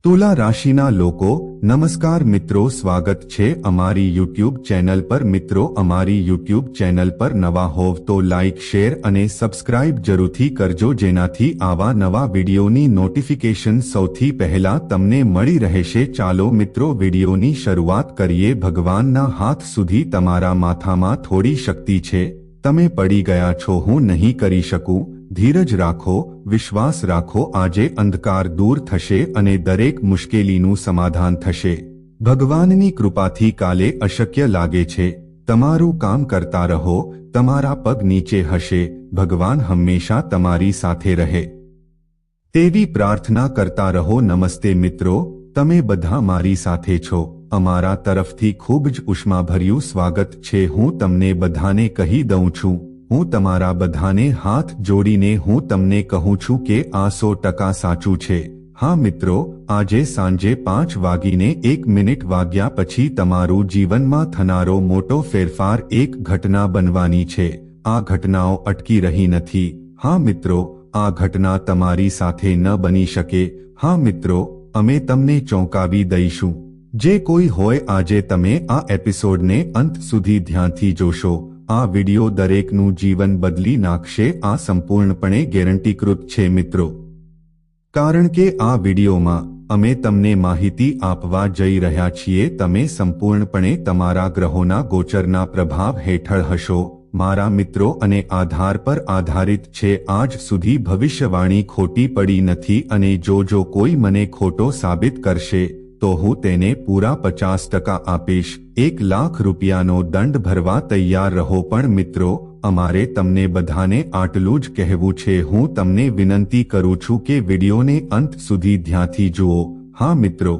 તુલા રાશિના લોકો નમસ્કાર મિત્રો, સ્વાગત છે અમારી યુટ્યુબ ચેનલ પર। મિત્રો, અમારી યુટ્યુબ ચેનલ પર નવા હોવ તો લાઇક, શેર અને સબસ્ક્રાઇબ જરૂરથી કરજો, જેનાથી આવા નવા વિડીયોની નોટિફિકેશન સૌથી પહેલા તમને મળી રહેશે। ચાલો મિત્રો, વિડીયોની શરૂઆત કરીએ। ભગવાનના હાથ સુધી તમારા માથામાં થોડી શક્તિ છે। તમે પડી ગયા છો, હું નહીં કરી શકું। ધીરજ રાખો, વિશ્વાસ રાખો, આજે અંધકાર દૂર થશે અને દરેક મુશ્કેલીનું સમાધાન થશે। ભગવાનની કૃપાથી કાલે અશક્ય લાગે છે। તમારું કામ કરતા રહો, તમારા પગ નીચે હશે, ભગવાન હંમેશા તમારી સાથે રહે તેવી પ્રાર્થના કરતા રહો। નમસ્તે મિત્રો, તમે બધા મારી સાથે છો। અમારા તરફથી ખૂબ જ ઉષ્માભર્યું સ્વાગત છે। હું તમને બધાને કહી દઉં છું, હું તમારા બધાને હાથ જોડીને હું તમને કહું છું કે આ 100% સાચું છે। હા મિત્રો, આજે સાંજે 5:01 વાગ્યા પછી તમારું જીવનમાં થનારો મોટો ફેરફાર એક ઘટના બનવાની છે। આ ઘટનાઓ અટકી રહી નથી। હા મિત્રો, આ ઘટના તમારી સાથે ન બની શકે। હા મિત્રો, અમે તમને ચોંકાવી દઈશું। જે કોઈ હોય, આજે તમે આ એપિસોડને અંત સુધી ધ્યાનથી જોશો। આ વિડિયો દરેકનું જીવન બદલી નાખશે, આ સંપૂર્ણપણે ગેરંટીકૃત છે મિત્રો, કારણ કે આ વિડિયોમાં અમે તમને માહિતી આપવા જઈ રહ્યા છીએ। તમે સંપૂર્ણપણે તમારા ગ્રહોના ગોચરના પ્રભાવ હેઠળ હશો મારા મિત્રો, અને આધાર પર આધારિત છે। આજ સુધી ભવિષ્યવાણી ખોટી પડી નથી, અને જો કોઈ મને ખોટો સાબિત કરશે તો હું તેને પૂરા 50% આપીશ। 1 લાખ રૂપિયાનો દંડ ભરવા તૈયાર રહો। પણ મિત્રો, અમારે તમને બધાને આટલું જ કહેવું છે। હું તમને વિનંતી કરું છું કે વિડીયોને અંત સુધી ધ્યાનથી જુઓ। હા મિત્રો,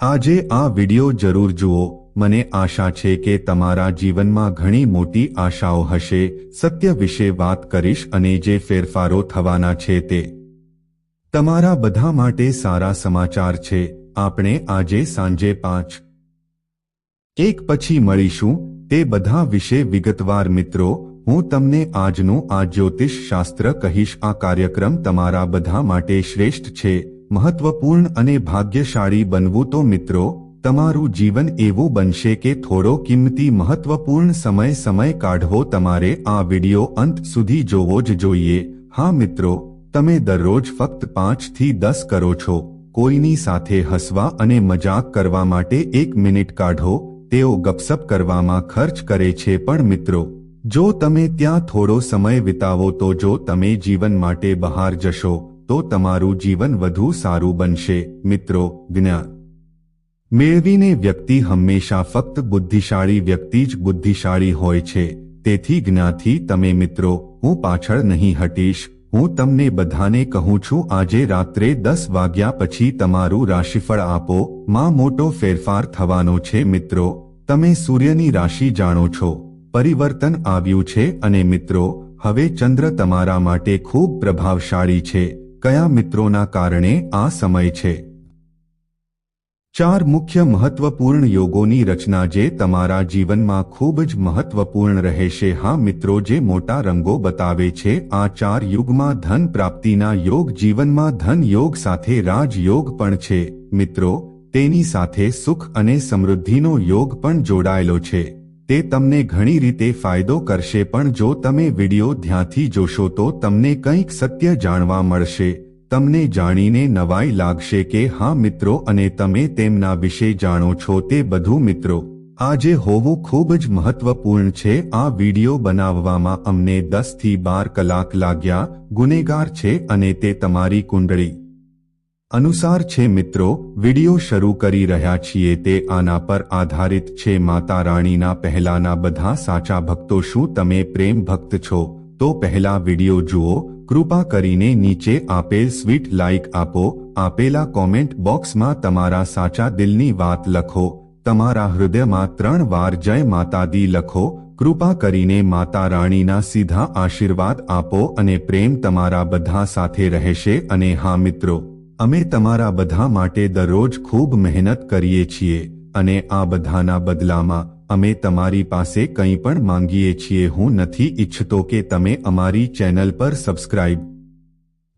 આજે આ વિડીયો જરૂર જુઓ। મને આશા છે કે તમારા જીવનમાં ઘણી મોટી આશાઓ હશે। સત્ય વિશે વાત કરીશ, અને જે ફેરફારો થવાના છે તે તમારા બધા માટે સારા સમાચાર છે। આપણે આજે સાંજે 5:01 પછી મળીશું, તે બધા વિશે વિગતવાર। મિત્રો, હું તમને આજનું આ જ્યોતિષ શાસ્ત્ર કહીશ। આ કાર્યક્રમ તમારા બધા માટે શ્રેષ્ઠ છે, મહત્વપૂર્ણ અને ભાગ્યશાળી બનવું તો મિત્રો, તમારું જીવન એવું બનશે કે થોડો કિંમતી મહત્વપૂર્ણ સમય કાઢવો તમારે આ વિડિયો અંત સુધી જોવો જ જોઈએ। હા મિત્રો, તમે દરરોજ ફક્ત 5 થી 10 કરો છો। કોઈની સાથે હસવા અને મજાક કરવા માટે 1 મિનિટ કાઢો। તેઓ ગપસપ કરવામાં ખર્ચ કરે છે, પણ મિત્રો, જો તમે ત્યાં થોડો સમય વિતાવો તો જો તમે જીવન માટે બહાર જશો તો તમારું જીવન વધુ સારું બનશે। મિત્રો, જ્ઞાન મેળવીને વ્યક્તિ હંમેશા ફક્ત બુદ્ધિશાળી વ્યક્તિ જ બુદ્ધિશાળી હોય છે। તેથી જ્ઞાનથી તમે મિત્રો, હું પાછળ નહીં હટીશ। હું તમને બધાને કહું છું, આજે રાત્રે 10 વાગ્યા પછી તમારું રાશિફળ આપો। માં મોટો ફેરફાર થવાનો છે મિત્રો। તમે સૂર્યની રાશિ જાણો છો, પરિવર્તન આવ્યું છે, અને મિત્રો, હવે ચંદ્ર તમારા માટે ખૂબ પ્રભાવશાળી છે। કયા મિત્રોના કારણે આ સમય છે? 4 મુખ્ય મહત્વપૂર્ણ યોગોની રચના જે તમારા જીવનમાં ખૂબ જ મહત્વપૂર્ણ રહેશે। હા મિત્રો, જે મોટા રંગો બતાવે છે, આ 4 યુગમાં ધન પ્રાપ્તિના યોગ, જીવનમાં ધન યોગ સાથે રાજ યોગ પણ છે મિત્રો। તેની સાથે સુખ અને સમૃદ્ધિનો યોગ પણ જોડાયેલો છે। તે તમને ઘણી રીતે ફાયદો કરશે, પણ જો તમે વિડીયો ધ્યાનથી જોશો તો તમને કંઈક સત્ય જાણવા મળશે। તમને જાણીને નવાઈ લાગશે કે હા મિત્રો, અને તમે તેમના વિશે જાણો છો તે બધું મિત્રો, આજે હોવું ખૂબ જ મહત્વપૂર્ણ છે। આ વિડીયો બનાવવામાં અમને 10 થી 12 કલાક લાગ્યા। ગુનેગાર છે, અને તે તમારી કુંડળી અનુસાર છે। મિત્રો, વિડીયો શરૂ કરી રહ્યા છીએ તે આના પર આધારિત છે। માતા રાણીના પહેલાના બધા સાચા ભક્તો, શું તમે પ્રેમ ભક્ત છો? તો પહેલા વિડીયો જુઓ। કૃપા કરીને નીચે આપેલ સ્વીટ લાઇક આપો। આપેલા કોમેન્ટ બોક્સમાં તમારા સાચા દિલની વાત લખો। તમારા હૃદયમાં 3 વાર જય માતા દી લખો। કૃપા કરીને માતા રાણીના સીધા આશીર્વાદ આપો, અને પ્રેમ તમારા બધા સાથે રહેશે। અને હા મિત્રો, અમે તમારા બધા માટે દરરોજ ખૂબ મહેનત કરીએ છીએ, અને આ બધાના બદલામાં અમે તમારી પાસે કંઈ પણ માંગીએ છીએ। હું નથી ઈચ્છતો કે તમે અમારી ચેનલ પર સબસ્ક્રાઇબ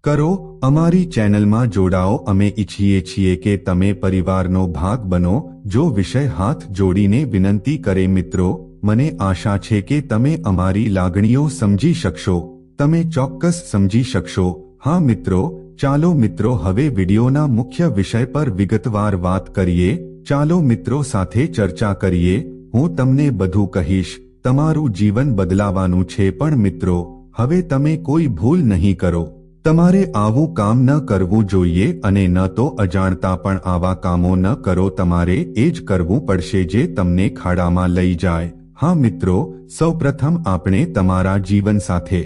કરો, અમારી ચેનલમાં જોડાઓ। અમે ઈચ્છીએ છીએ કે તમે પરિવારનો ભાગ બનો। જો વિષય હાથ જોડીને વિનંતી કરે મિત્રો, મને આશા છે કે તમે અમારી લાગણીઓ સમજી શકશો। તમે ચોક્કસ સમજી શકશો। હા મિત્રો, ચાલો મિત્રો હવે વિડિયોના મુખ્ય વિષય પર વિગતવાર વાત કરીએ। ચાલો મિત્રો સાથે ચર્ચા કરીએ। હું તમને બધું કહીશ। તમારું જીવન બદલાવાનું છે, પણ મિત્રો હવે તમે કોઈ ભૂલ નહીં કરો। તમારે આવું કામ ન કરવું જોઈએ, અને ન તો અજાણતા પણ આવા કામો ન કરો। તમારે એ જ કરવું પડશે જે તમને ખાડામાં લઈ જાય। હા મિત્રો, સૌપ્રથમ આપણે તમારા જીવન સાથે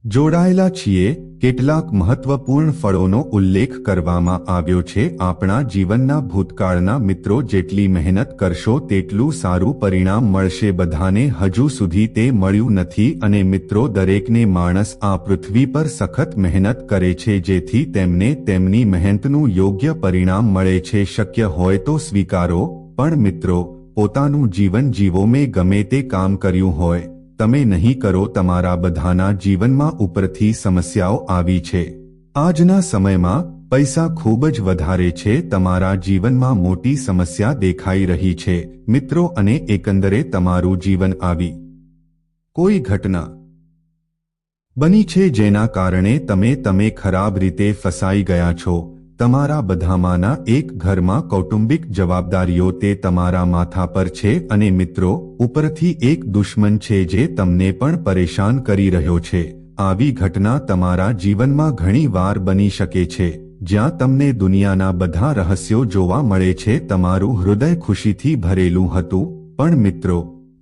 જોડાયેલા છીએ। કેટલાક મહત્વપૂર્ણ ફળોનો ઉલ્લેખ કરવામાં આવ્યો છે। આપણા જીવનના ભૂતકાળના મિત્રો જેટલી મહેનત કરશો તેટલું સારું પરિણામ મળશે। બધાને હજુ સુધી તે મળ્યું નથી, અને મિત્રો દરેકને માણસ આ પૃથ્વી પર સખત મહેનત કરે છે જેથી તેમને તેમની મહેનતનું યોગ્ય પરિણામ મળે છે। શક્ય હોય તો સ્વીકારો, પણ મિત્રો પોતાનું જીવન જીવો। મેં ગમે તે કામ કર્યું હોય, તમે નહીં કરો। તમારા બધાના જીવનમાં ઉપરથી સમસ્યાઓ આવી છે। આજના સમયમાં પૈસા ખૂબ જ વધારે છે। તમારા જીવનમાં મોટી સમસ્યા દેખાઈ રહી છે મિત્રો, અને એકંદરે તમારું જીવન આવી કોઈ ઘટના બની છે જેના કારણે તમે ખરાબ રીતે ફસાઈ ગયા છો। તમારા બધામાંના એક ઘરમાં કૌટુંબિક જવાબદારીઓ તે તમારા માથા પર છે, અને મિત્રો ઉપરથી એક દુશ્મન છે જે તમને પણ પરેશાન કરી રહ્યો છે। આવી ઘટના તમારા જીવનમાં ઘણી વાર બની શકે છે, જ્યાં તમને દુનિયાના બધા રહસ્યો જોવા મળે છે। તમારું હૃદય ખુશીથી ભરેલું હતું, પણ મિત્રો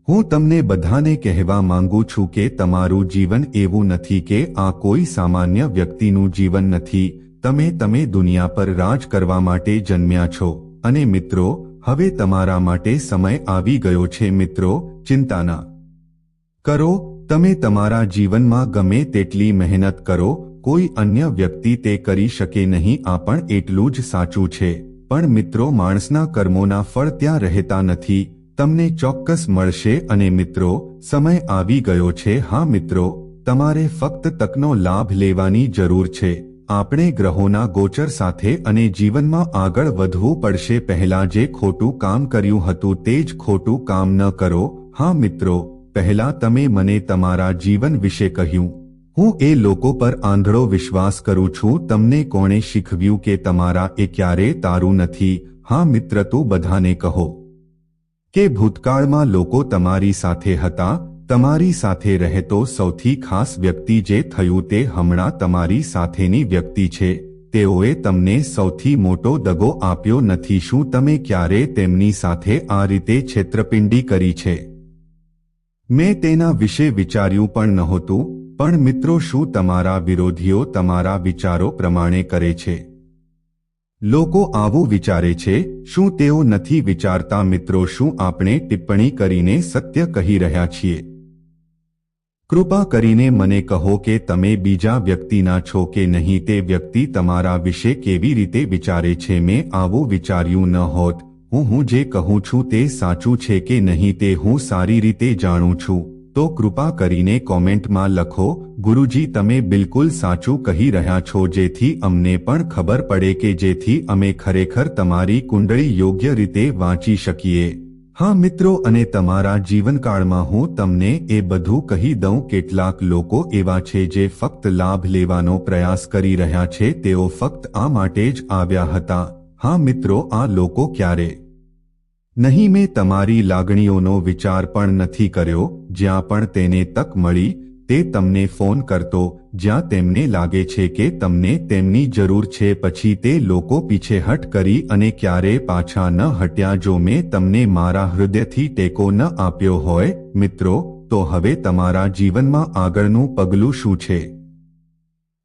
હું તમને બધાને કહેવા માંગુ છું કે તમારું જીવન એવું નથી કે આ કોઈ સામાન્ય વ્યક્તિનું જીવન નથી। તમે દુનિયા પર રાજ કરવા માટે જન્મ્યા છો, અને મિત્રો હવે તમારા માટે સમય આવી ગયો છે। મિત્રો ચિંતા ન કરો, તમે તમારા જીવનમાં ગમે તેટલી મહેનત કરો, કોઈ અન્ય વ્યક્તિ તે કરી શકે નહીં। આ પણ એટલું જ સાચું છે, પણ મિત્રો માણસના કર્મોના ફળ ત્યાં રહેતા નથી। તમને ચોક્કસ મળશે, અને મિત્રો સમય આવી ગયો છે। હા મિત્રો, તમારે ફક્ત તકનો લાભ લેવાની જરૂર છે। આપણે ગ્રહોના ગોચર સાથે અને જીવનમાં આગળ વધવું પડશે। પહેલા જે ખોટું કામ કર્યું હતું તે જ ખોટું કામ ન કરો। હા મિત્રો, પહેલા તમે મને તમારા જીવન વિશે કહ્યું। હું એ લોકો પર આંધળો વિશ્વાસ કરું છું। તમને કોણે શીખવ્યું કે તમારા એ ક્યારે તારું નથી? હા મિત્ર, તું બધાને કહો કે ભૂતકાળમાં લોકો તમારી સાથે હતા, તમારી સાથે રહેતો સૌથી ખાસ વ્યક્તિ જે થયું તે હમણાં તમારી સાથેની વ્યક્તિ છે। તેઓએ તમને સૌથી મોટો દગો આપ્યો નથી। શું તમે ક્યારે તેમની સાથે આ રીતે છેતરપિંડી કરી છે? મેં તેના વિશે વિચાર્યું પણ નહોતું, પણ મિત્રો શું તમારા વિરોધીઓ તમારા વિચારો પ્રમાણે કરે છે? લોકો આવું વિચારે છે, શું તેઓ નથી વિચારતા? મિત્રો શું આપણે ટિપ્પણી કરીને સત્ય કહી રહ્યા છીએ? કૃપા કરીને મને કહો કે તમે બીજા વ્યક્તિના છો કે નહીં? તે વ્યક્તિ તમારા વિશે કેવી રીતે વિચારે છે? મેં આવું વિચાર્યું ન હોત। હું જે કહું છું તે સાચું છે કે નહીં તે હું સારી રીતે જાણું છું। તો કૃપા કરીને કોમેન્ટમાં લખો, ગુરુજી તમે બિલકુલ સાચું કહી રહ્યા છો, જેથી અમને પણ ખબર પડે કે જેથી અમે ખરેખર તમારી કુંડળી યોગ્ય રીતે વાંચી શકીએ। હા મિત્રો, અને તમારા જીવનકાળમાં હું તમને એ બધું કહી દઉં। કેટલાક લોકો એવા છે જે ફક્ત લાભ લેવાનો પ્રયાસ કરી રહ્યા છે। તેઓ ફક્ત આ માટે જ આવ્યા હતા। હા મિત્રો, આ લોકો ક્યારે નહીં મેં તમારી લાગણીઓનો વિચાર પણ નથી કર્યો। જ્યાં પણ તેને તક મળી તે તમને ફોન કરતો, જ્યાં તેમને લાગે છે કે તમને તેમની જરૂર છે। પછી તે લોકો પીછેહટ કરી અને ક્યારે પાછા ન હટ્યા। જો મેં તમને મારા હૃદયથી ટેકો ન આપ્યો હોય મિત્રો, તો હવે તમારા જીવનમાં આગળનું પગલું શું છે?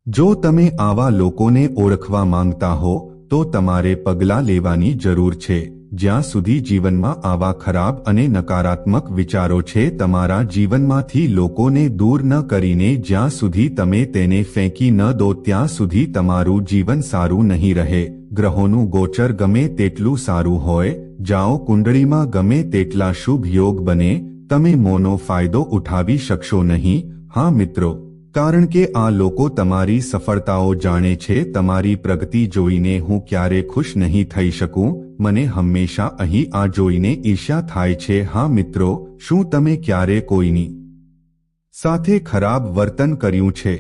જો તમે આવા લોકોને ઓળખવા માંગતા હો તો તમારે પગલાં લેવાની જરૂર છે। જ્યાં સુધી જીવનમાં આવા ખરાબ અને નકારાત્મક વિચારો છે, તમારા જીવનમાંથી લોકોને દૂર ન કરીને જ્યાં સુધી તમે તેને ફેંકી ન દો ત્યાં સુધી તમારું જીવન સારું નહીં રહે। ગ્રહોનું ગોચર ગમે તેટલું સારું હોય, જાઓ કુંડળીમાં ગમે તેટલા શુભ યોગ બને, તમે મોનો ફાયદો ઉઠાવી શકશો નહીં। હા મિત્રો, કારણ કે આ લોકો તમારી સફળતાઓ જાણે છે. તમારી પ્રગતિ જોઈને હું ક્યારે ખુશ નહીં થઈ શકું. મને હંમેશા અહીં આ જોઈને ઈર્ષ્યા થાય છે. હા મિત્રો, શું તમે ક્યારે કોઈની સાથે ખરાબ વર્તન કર્યું છે?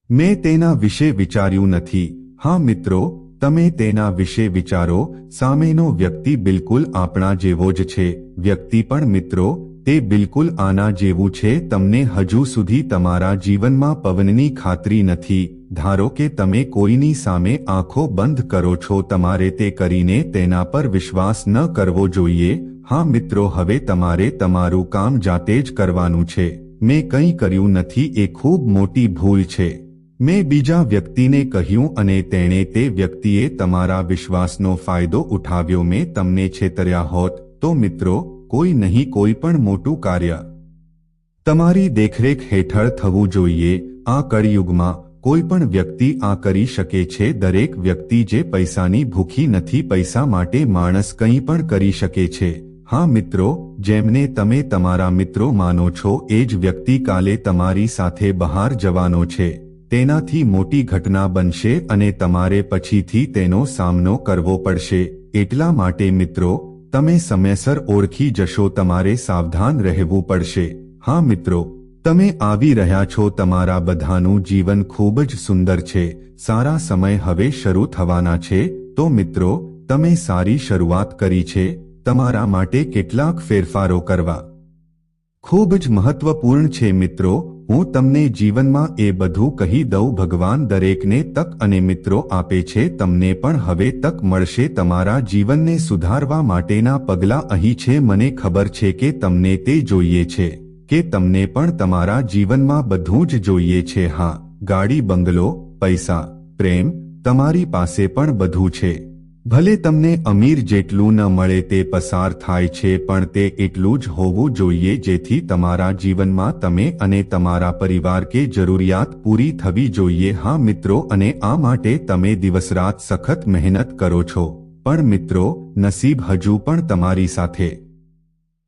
મેં તેના વિશે વિચાર્યું નથી. હા મિત્રો, તમે તેના વિશે વિચારો. સામેનો વ્યક્તિ બિલકુલ આપણા જેવો જ છે. વ્યક્તિ પણ મિત્રો તે બિલકુલ આના જેવું છે. તમને હજુ સુધી તમારા જીવનમાં પવનની ખાતરી નથી. ધારો કે તમે કોઈની સામે આંખો બંધ કરો છો. તમારે તે કરીને તેના પર વિશ્વાસ ન કરવો જોઈએ. હા મિત્રો, હવે તમારે તમારું કામ જાતે જ કરવાનું છે. મેં કંઈ કર્યું નથી એ ખૂબ મોટી ભૂલ છે. મેં બીજા વ્યક્તિને કહ્યું અને તેણે તે વ્યક્તિએ તમારા વિશ્વાસનો ફાયદો ઉઠાવ્યો. મેં તમને છેતર્યા હોત તો મિત્રો કોઈ નહીં કોઈ પણ મોટું કાર્ય તમારી દેખરેખ હેઠળ થવું જોઈએ. આ કળિયુગમાં કોઈ પણ વ્યક્તિ આ કરી શકે છે. દરેક વ્યક્તિ જે પૈસાની ભૂખી નથી. પૈસા માટે માણસ કંઈ પણ કરી શકે છે. હા મિત્રો, જેમને તમે તમારા મિત્રો માનો છો એ જ વ્યક્તિ કાલે તમારી સાથે બહાર જવાનો છે. તેનાથી મોટી ઘટના બનશે અને તમારે પછીથી તેનો સામનો કરવો પડશે. એટલા માટે મિત્રો તમે સમયસર ઓળખી જશો. તમારે સાવધાન રહેવું પડશે. હા મિત્રો, તમે આવી રહ્યા છો. તમારા બધાનું જીવન ખૂબ જ સુંદર છે. સારા સમય હવે શરૂ થવાના છે. તો મિત્રો તમે સારી શરૂઆત કરી છે. તમારા માટે કેટલાક ફેરફારો કરવા ખૂબ જ મહત્વપૂર્ણ છે. મિત્રો હું તમને જીવનમાં એ બધું કહી દઉં. ભગવાન દરેકને તક અને મિત્રો આપે છે. તમને પણ હવે તક મળશે. તમારા જીવનને સુધારવા માટેના પગલાં અહીં છે. મને ખબર છે કે તમને તે જોઈએ છે કે તમને પણ તમારા જીવનમાં બધું જ જોઈએ છે. હા, ગાડી, બંગલો, પૈસા, પ્રેમ, તમારી પાસે પણ બધું છે. ભલે તમને અમીર જેટલું ન મળે તે પસાર થાય છે, પણ તે એટલું જ હોવું જોઈએ જેથી તમારા જીવનમાં તમે અને તમારા પરિવાર કે જરૂરિયાત પૂરી થવી જોઈએ. હા મિત્રો, અને આ માટે તમે દિવસરાત સખત મહેનત કરો છો. પણ મિત્રો નસીબ હજુ પણ તમારી સાથે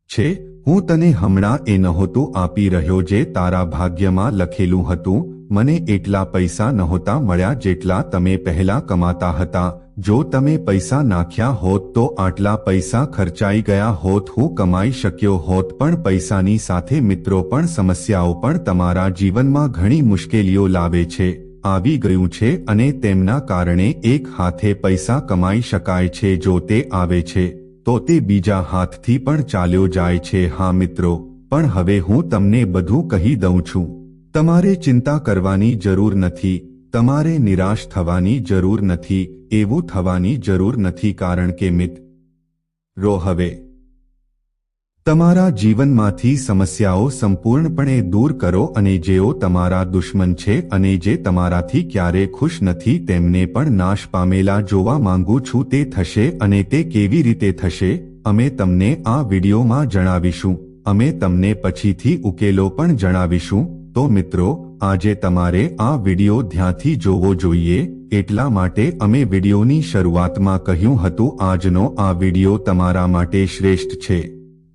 છે. હું તને હમણાં એ નહોતું આપી રહ્યો જે તારા ભાગ્યમાં લખેલું હતું. મને એટલા પૈસા નહોતા મળ્યા જેટલા તમે પહેલા કમાતા હતા. જો તમે પૈસા નાખ્યા હોત તો આટલા પૈસા ખર્ચાઈ ગયા હોત. હું કમાઈ શક્યો હોત, પણ પૈસાની સાથે મિત્રો પણ સમસ્યાઓ પણ તમારા જીવનમાં ઘણી મુશ્કેલીઓ લાવે છે. આવી ગયું છે અને તેમના કારણે એક હાથે પૈસા કમાઈ શકાય છે. જો તે આવે છે તો તે બીજા હાથથી પણ ચાલ્યો જાય છે. હા મિત્રો, પણ હવે હું તમને બધું કહી દઉં છું. તમારે ચિંતા કરવાની જરૂર નથી. તમારે નિરાશ થવાની જરૂર નથી. એવું થવાની જરૂર નથી, કારણ કે મિત્રો હવે તમારા જીવનમાંથી સમસ્યાઓ સંપૂર્ણપણે દૂર કરો અને જેઓ તમારા દુશ્મન છે અને જે તમારાથી ક્યારે ખુશ નથી તેમને પણ નાશ પામેલા જોવા માંગુ છું. તે થશે અને તે કેવી રીતે થશે અમે તમને આ વિડીયોમાં જણાવીશું. અમે તમને પછીથી ઉકેલો પણ જણાવીશું. તો મિત્રો આજે તમારે આ વિડીયો ધ્યાનથી જોવો જોઈએ. એટલા માટે અમે વિડીયોની શરૂઆતમાં કહ્યું હતું આજનો આ વિડીયો તમારા માટે શ્રેષ્ઠ છે.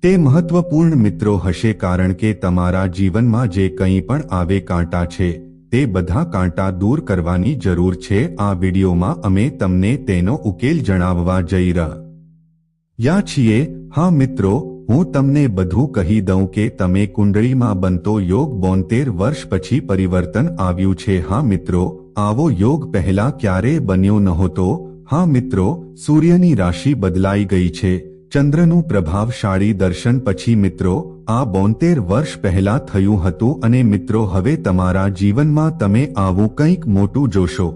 તે મહત્વપૂર્ણ મિત્રો હશે, કારણ કે તમારા જીવનમાં જે કંઈ પણ આવે કાંટા છે તે બધા કાંટા દૂર કરવાની જરૂર છે. આ વિડીયોમાં અમે તમને તેનો ઉકેલ જણાવવા જઈ રહ્યા છીએ. હા મિત્રો, હું તમને બધું કહી દઉં કે તમે કુંડળીમાં બનતો યોગ 72 વર્ષ પછી પરિવર્તન આવ્યું છે. હા મિત્રો, આવો યોગ પહેલા ક્યારેય બન્યો નહોતો. હા મિત્રો, સૂર્યની રાશિ બદલાઈ ગઈ છે. ચંદ્રનું પ્રભાવશાળી દર્શન પછી મિત્રો આ 72 વર્ષ પહેલા થયું હતું. અને મિત્રો હવે તમારા જીવનમાં તમે આવું કંઈક મોટું જોશો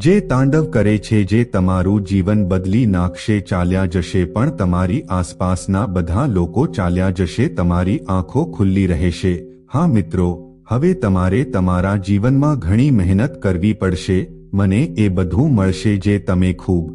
જે તાંડવ કરે છે, જે તમારું જીવન બદલી નાખશે. ચાલ્યા જશે પણ તમારી આસપાસના બધા લોકો ચાલ્યા જશે. તમારી આંખો ખુલ્લી રહેશે. હા મિત્રો, હવે તમારે તમારા જીવનમાં ઘણી મહેનત કરવી પડશે. મને એ બધું મળશે જે તમે ખૂબ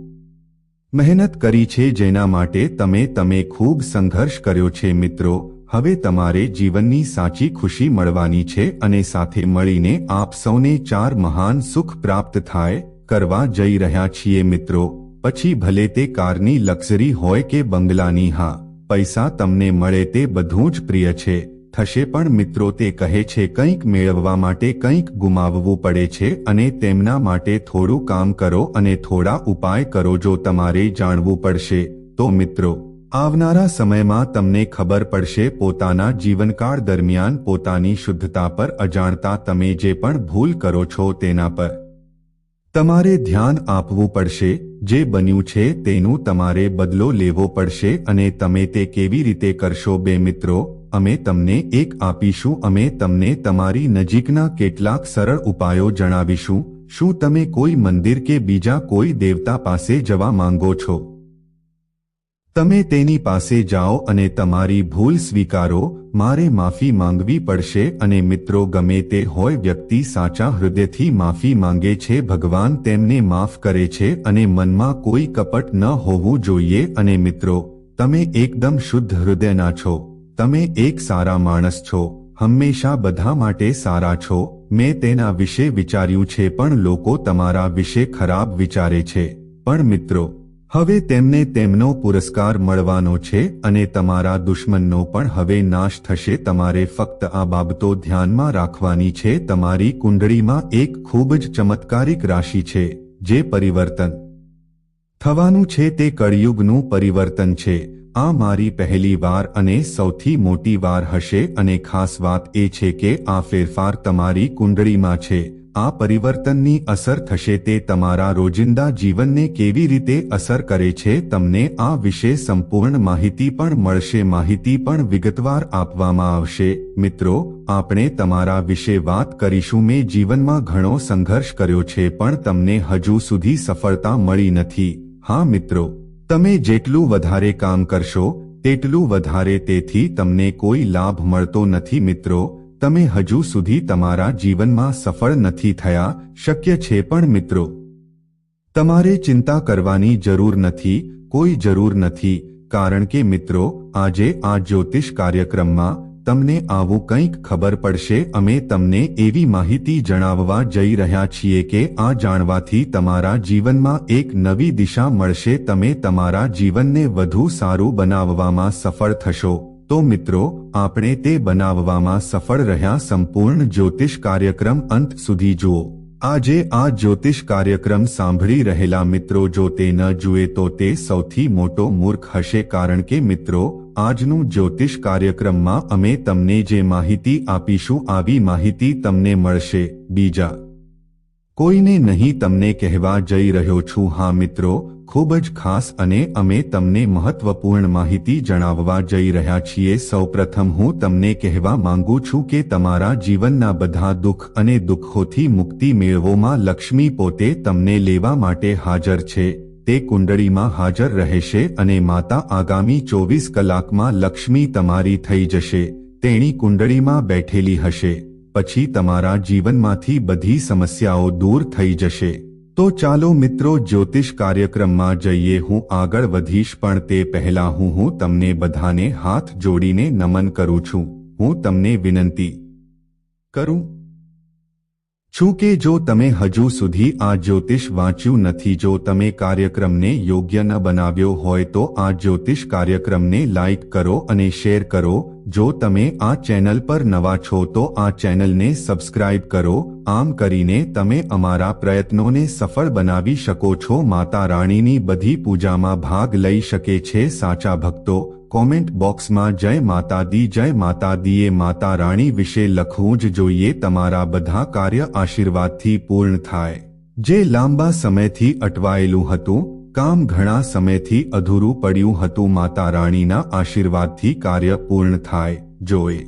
મહેનત કરી છે, જેના માટે તમે ખૂબ સંઘર્ષ કર્યો છે. મિત્રો હવે તમારે જીવનની સાચી ખુશી મળવાની છે અને સાથે મળીને આપ સૌને 4 મહાન સુખ પ્રાપ્ત થાય કરવા જઈ રહ્યા છીએ. મિત્રો પછી ભલે તે કારની લક્ઝરી હોય કે બંગલાની, હા પૈસા તમને મળે તે બધું જ પ્રિય છે. થશે, પણ મિત્રો તે કહે છે કંઈક મેળવવા માટે કંઈક ગુમાવવું પડે છે અને તેમના માટે થોડું કામ કરો અને થોડા ઉપાય કરો. જો તમારે જાણવું પડશે તો મિત્રો આવનારા સમયમાં તમને ખબર પડશે. પોતાના જીવનકાળ દરમિયાન પોતાની શુદ્ધતા પર અજાણતા તમે જે પણ ભૂલ કરો છો તેના પર તમારે ધ્યાન આપવું પડશે. જે બન્યું છે તેનું તમારે બદલો લેવો પડશે અને તમે તે કેવી રીતે કરશો? બે મિત્રો, અમે તમને એક આપીશું. અમે તમને તમારી નજીકના કેટલાક સરળ ઉપાયો જણાવીશું. શું તમે કોઈ મંદિર કે બીજા કોઈ દેવતા પાસે જવા માંગો છો? તમે તેની પાસે જાઓ અને તમારી ભૂલ સ્વીકારો. મારે માફી માંગવી પડશે. અને મિત્રો, ગમે તે હોય, વ્યક્તિ સાચા હૃદયથી માફી માંગે છે, ભગવાન તેમને માફ કરે છે અને મનમાં કોઈ કપટ ન હોવું જોઈએ. અને મિત્રો, તમે એકદમ શુદ્ધ હૃદયના છો. તમે એક સારા માણસ છો. હંમેશા બધા માટે સારા છો. મેં તેના વિશે વિચાર્યું છે, પણ લોકો તમારા વિશે ખરાબ વિચારે છે. પણ મિત્રો, હવે તેમને તેમનો પુરસ્કાર મળવાનો છે અને તમારા દુશ્મનનો પણ હવે નાશ થશે. તમારે ફક્ત આ બાબતો ધ્યાનમાં રાખવાની છે. તમારી કુંડળીમાં એક ખૂબ જ ચમત્કારિક રાશિ છે જે પરિવર્તન થવાનું છે. તે કળિયુગનું પરિવર્તન છે. આ મારી પહેલી વાર અને સૌથી મોટી વાર હશે. અને ખાસ વાત એ છે કે આ ફેરફાર તમારી કુંડળીમાં છે. આ પરિવર્તનની અસર થશે તે તમારા રોજિંદા જીવનને કેવી રીતે અસર કરે છે તમને આ વિશે સંપૂર્ણ માહિતી પણ મળશે. માહિતી પણ વિગતવાર આપવામાં આવશે. મિત્રો, આપણે તમારા વિશે વાત કરીશું. મેં જીવનમાં ઘણો સંઘર્ષ કર્યો છે પણ તમને હજુ સુધી સફળતા મળી નથી. હા મિત્રો, તમે જેટલું વધારે કામ કરશો તેટલું વધારે તેથી તમને કોઈ લાભ મળતો નથી. મિત્રો, તમે હજુ સુધી તમારા જીવનમાં સફળ નથી થયા. શક્ય છે, પણ મિત્રો તમારે ચિંતા કરવાની જરૂર નથી. કોઈ જરૂર નથી. કારણ કે મિત્રો, આજે આ જ્યોતિષ કાર્યક્રમમાં તમને આવું કંઈક ખબર પડશે. અમે તમને એવી માહિતી જણાવવા જઈ રહ્યા છીએ કે આ જાણવાથી તમારા જીવનમાં એક નવી દિશા મળશે. તમે તમારા જીવનને વધુ સારું બનાવવામાં સફળ થશો. તો મિત્રો, આપણે તે બનાવવામાં સફળ રહ્યા. સંપૂર્ણ જ્યોતિષ કાર્યક્રમ અંત સુધી જુઓ. આજે આ જ્યોતિષ કાર્યક્રમ સાંભળી રહેલા મિત્રો જો તે ન જુએ તો તે સૌથી મોટો મૂર્ખ હશે. કારણ કે મિત્રો, આજનું જ્યોતિષ કાર્યક્રમમાં અમે તમને જે માહિતી આપીશું આવી માહિતી તમને મળશે બીજા કોઈને નહીં. તમને કહેવા જઈ રહ્યો છું. હા મિત્રો, ખૂબ જ ખાસ અને અમે તમને મહત્વપૂર્ણ માહિતી જણાવવા જઈ રહ્યા છીએ. સૌપ્રથમ હું તમને કહેવા માંગુ છું કે તમારા જીવનના બધા દુઃખ અને દુઃખોથી મુક્તિ મેળવોમાં લક્ષ્મી પોતે તમને લેવા માટે હાજર છે. તે કુંડળીમાં હાજર રહેશે અને માતા આગામી 24 કલાકમાં લક્ષ્મી તમારી થઈ જશે. તેણી કુંડળીમાં બેઠેલી હશે. પછી તમારા જીવનમાંથી બધી સમસ્યાઓ દૂર થઈ જશે. તો ચાલો મિત્રો, જ્યોતિષ કાર્યક્રમમાં જઈએ. હું આગળ વધીશ પણ તે પહેલા હું તમને બધાને હાથ જોડીને નમન કરું છું. હું તમને વિનંતી કરું છું કે જો તમે હજુ સુધી આ જ્યોતિષ વાંચ્યું નથી, જો તમે કાર્યક્રમને યોગ્ય ન બનાવ્યો હોય તો આ જ્યોતિષ કાર્યક્રમને લાઈક કરો અને શેર કરો. જો તમે આ ચેનલ પર નવા છો તો આ ચેનલને સબસ્ક્રાઇબ કરો. આમ કરીને તમે અમારા પ્રયત્નોને સફળ બનાવી શકો છો. માતા રાણીની બધી પૂજામાં ભાગ લઈ શકે છે સાચા ભક્તો. કોમેન્ટ બોક્સમાં જય માતા દી, જય માતા દીએ માતા રાણી વિશે લખવું જ જોઈએ. તમારા બધા કાર્ય આશીર્વાદથી પૂર્ણ થાય. જે લાંબા સમયથી અટવાયેલું હતું, કામ ઘણા સમયથી અધૂરું પડ્યું હતું, માતા રાણીના આશીર્વાદથી કાર્ય પૂર્ણ થાય. જોએ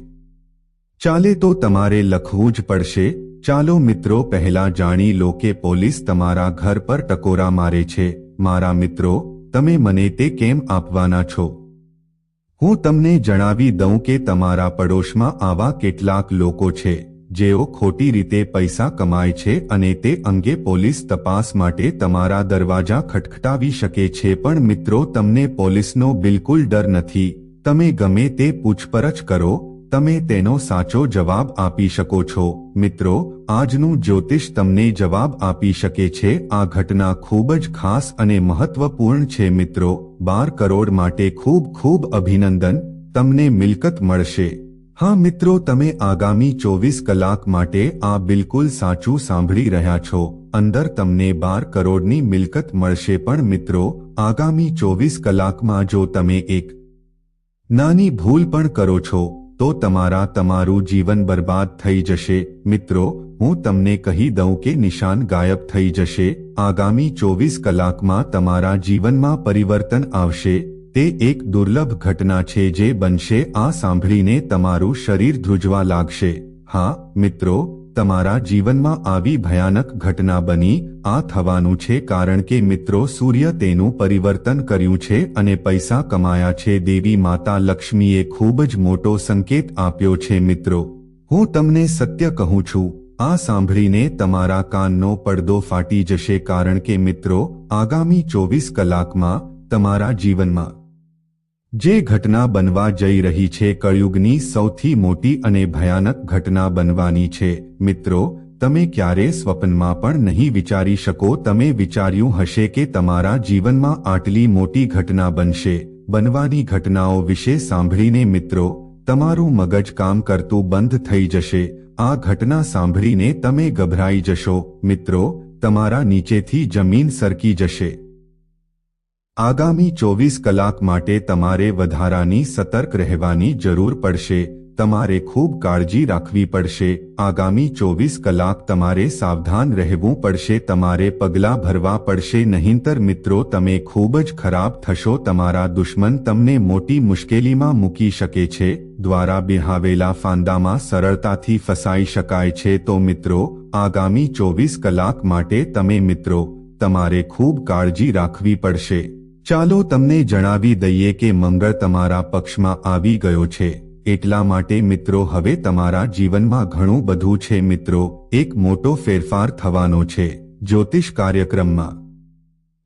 ચાલે તો તમારે લખવું જ પડશે. ચાલો મિત્રો, પહેલા જાણી લો કે પોલીસ તમારા ઘર પર ટકોરા મારે છે. મારા મિત્રો, તમે મને તે કેમ આપવાના છો? હું તમને જણાવી દઉં કે તમારા પડોશમાં આવા કેટલાક લોકો છે જેઓ ખોટી રીતે પૈસા કમાય છે અને તે અંગે પોલીસ તપાસ માટે તમારા દરવાજા ખટખટાવી શકે છે. પણ મિત્રો, તમને પોલીસનો બિલકુલ ડર નથી. તમે ગમે તે પૂછપરછ કરો, તમે તેનો સાચો જવાબ આપી શકો છો. મિત્રો, આજનું જ્યોતિષ તમને જવાબ આપી શકે છે. આ ઘટના ખૂબ જ ખાસ અને મહત્વપૂર્ણ છે. મિત્રો, 12 કરોડ માટે ખૂબ ખૂબ અભિનંદન. તમને મિલકત મળશે. હા મિત્રો, તમે આગામી 24 કલાક માટે આ બિલકુલ સાચું સાંભળી રહ્યા છો. અંદર તમને 12 કરોડની મિલકત મળશે. પણ મિત્રો, આગામી 24 કલાકમાં જો તમે એક નાની ભૂલ પણ કરો છો તો તમારું જીવન બરબાદ થઈ જશે. મિત્રો, હું તમને કહી દઉં કે નિશાન ગાયબ થઈ જશે. આગામી 24 કલાકમાં તમારા જીવનમાં પરિવર્તન આવશે. તે એક દુર્લભ ઘટના છે જે બનશે. આ સાંભળીને તમારું શરીર ધ્રુજવા લાગશે. હા મિત્રો, તમારા જીવનમાં આવી ભયાનક ઘટના બની. આ થવાનું છે કારણ કે મિત્રો, સૂર્ય તેનું પરિવર્તન કર્યું છે અને પૈસા કમાયા છે. દેવી માતા લક્ષ્મીએ ખૂબ જ મોટો સંકેત આપ્યો છે. મિત્રો, હું તમને સત્ય કહું છું, આ સાંભળીને તમારા કાનનો પડદો ફાટી જશે. કારણ કે મિત્રો, આગામી 24 કલાકમાં તમારા જીવનમાં જે ઘટના બનવા જઈ રહી છે, કળયુગની સૌથી મોટી અને ભયાનક ઘટના બનવાની છે. મિત્રો, તમે ક્યારે સ્વપ્નમાં પણ નહીં વિચારી શકો. તમે વિચાર્યું હશે કે તમારા જીવનમાં આટલી મોટી ઘટના બનશે. બનવાની ઘટનાઓ વિશે સાંભળીને મિત્રો, તમારું મગજ કામ કરતું બંધ થઈ જશે. આ ઘટના સાંભળીને તમે ગભરાઈ જશો. મિત્રો, તમારા નીચેથી જમીન સરકી જશે. આગામી 24 કલાક માટે તમારે વધારાની સતર્ક રહેવાની જરૂર પડશે. તમારે ખૂબ કાળજી રાખવી પડશે. આગામી 24 કલાક તમારે સાવધાન રહેવું પડશે. તમારે પગલાં ભરવા પડશે. નહીંતર મિત્રો, તમે ખૂબ જ ખરાબ થશો. તમારા દુશ્મન તમને મોટી મુશ્કેલીમાં મૂકી શકે છે. દ્વારા બિહાવેલા ફાંદામાં સરળતાથી ફસાઈ શકાય છે. તો મિત્રો, આગામી 24 કલાક માટે તમે મિત્રો, તમારે ખૂબ કાળજી રાખવી પડશે. ચાલો તમને જણાવી દઈએ કે મંગળ તમારા પક્ષમાં આવી ગયો છે. એટલા માટે મિત્રો, હવે તમારા જીવનમાં ઘણું બધું છે. મિત્રો, એક મોટો ફેરફાર થવાનો છે. જ્યોતિષ કાર્યક્રમમાં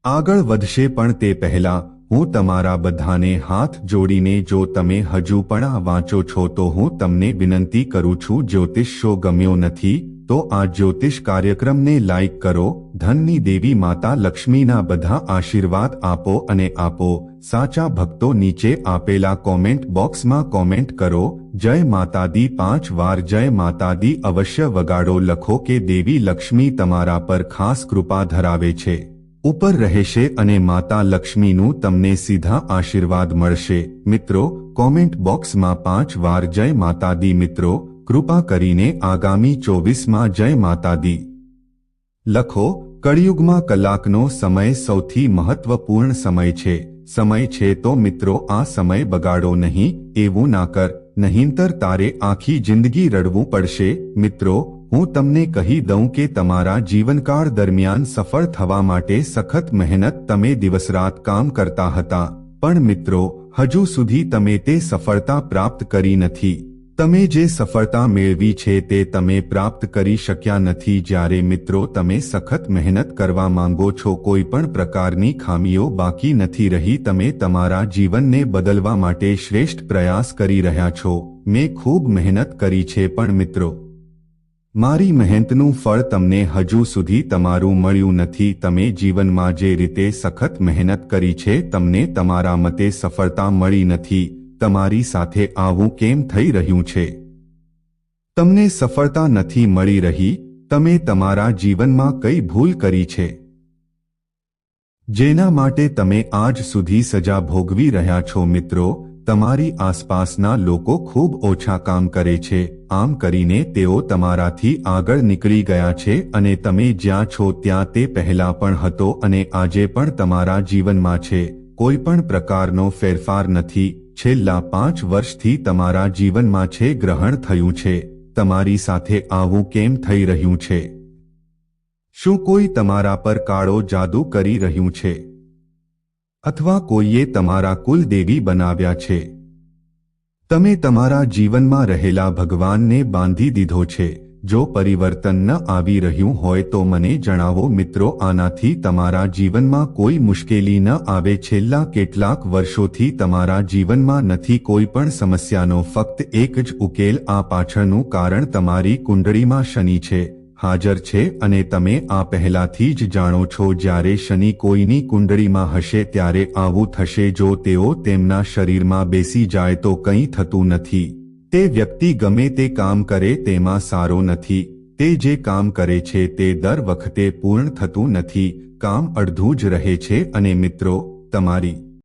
આગળ વધશે, પણ તે પહેલા હું તમારા બધાને હાથ જોડીને, જો તમે હજુ પણ આ વાંચો છો તો હું તમને વિનંતી કરું છું, જ્યોતિષ શો ગમ્યો નથી તો આ જ્યોતિષ કાર્યક્રમને લાઈક કરો. ધનની દેવી માતા લક્ષ્મીના બધા આશીર્વાદ આપો અને આપો. સાચા ભક્તો નીચે આપેલા કોમેન્ટ બોક્સમાં કોમેન્ટ કરો, જય માતા દી 5 વાર જય માતા દી અવશ્ય વગાડો. લખો કે દેવી લક્ષ્મી તમારા પર ખાસ કૃપા ધરાવે છે, ઉપર રહેશે અને માતા લક્ષ્મીનું તમને સીધા આશીર્વાદ મળશે. મિત્રો, કોમેન્ટ બોક્સમાં 5 વાર જય માતા દી. મિત્રો, કૃપા કરીને આગામી 24માં જય માતા દી લખો. કળિયુગમાં કલાકનો સમય સૌથી મહત્વપૂર્ણ સમય છે. સમય છે તો મિત્રો, આ સમય બગાડો નહીં. એવું ના કર, નહીંતર તારે આખી જિંદગી રડવું પડશે. મિત્રો, હું તમને કહી દઉં કે તમારા જીવનકાળ દરમિયાન સફળ થવા માટે સખત મહેનત તમે દિવસરાત કામ કરતા હતા. પણ મિત્રો, હજુ સુધી તમે તે સફળતા પ્રાપ્ત કરી નથી. તમે જે સફળતા મેળવી છે તે તમે પ્રાપ્ત કરી શક્યા નથી. જ્યારે મિત્રો, તમે સખત મહેનત કરવા માંગો છો, કોઈ પણ પ્રકારની ખામીઓ બાકી નથી રહી. તમે તમારા જીવનને બદલવા માટે શ્રેષ્ઠ પ્રયાસ કરી રહ્યા છો. મેં ખૂબ મહેનત કરી છે, પણ મિત્રો, મારી મહેનતનું ફળ તમને હજુ સુધી તમારું મળ્યું નથી. તમે જીવનમાં જે રીતે સખત મહેનત કરી છે, તમને તમારા મતે સફળતા મળી નથી. તમારી સાથે આવું કેમ થઈ રહ્યું છે? તમને સફળતા નથી મળી રહી. તમે તમારા જીવનમાં કઈ ભૂલ કરી છે જેના માટે તમે આજ સુધી સજા ભોગવી રહ્યા છો? મિત્રો, તમારી આસપાસના લોકો ખૂબ ઓછા કામ કરે છે. આમ કરીને તેઓ તમારાથી આગળ નીકળી ગયા છે અને તમે જ્યાં છો ત્યાં તે પહેલા પણ હતો અને આજે પણ તમારા જીવનમાં છે. કોઈ પણ પ્રકારનો ફેરફાર નથી. છેલ્લા 5 વર્ષથી તમારા જીવનમાં છે ગ્રહણ થયું છે. તમારી સાથે આવું કેમ થઈ રહ્યું છે? શું કોઈ તમારા પર કાળો જાદુ કરી રહ્યું છે? અથવા કોઈએ તમારા કુલદેવી બનાવ્યા છે? તમે તમારા જીવનમાં રહેલા ભગવાનને બાંધી દીધો છે. જો પરિવર્તન ન આવી રહ્યું હોય તો મને જણાવો. મિત્રો, આનાથી તમારા જીવનમાં કોઈ મુશ્કેલી ન આવે. છેલ્લા કેટલાક વર્ષોથી તમારા જીવનમાં નથી કોઈ પણ સમસ્યાનો ફક્ત એક જ ઉકેલ. આ પાછળનું કારણ તમારી કુંડળીમાં શનિ છે, હાજર છે અને તમે આ પહેલાથી જ જાણો છો. જ્યારે શનિ કોઈની કુંડળીમાં હશે ત્યારે આવું થશે. જો તેઓ તેમના શરીરમાં બેસી જાય તો કંઈ થતું નથી, તે વ્યક્તિ ગમે તે કામ કરે તેમાં સારો નથી. તે જે કામ કરે છે તે દર વખતે પૂર્ણ થતું નથી, કામ અડધું જ રહે છે. અને મિત્રો, તમારી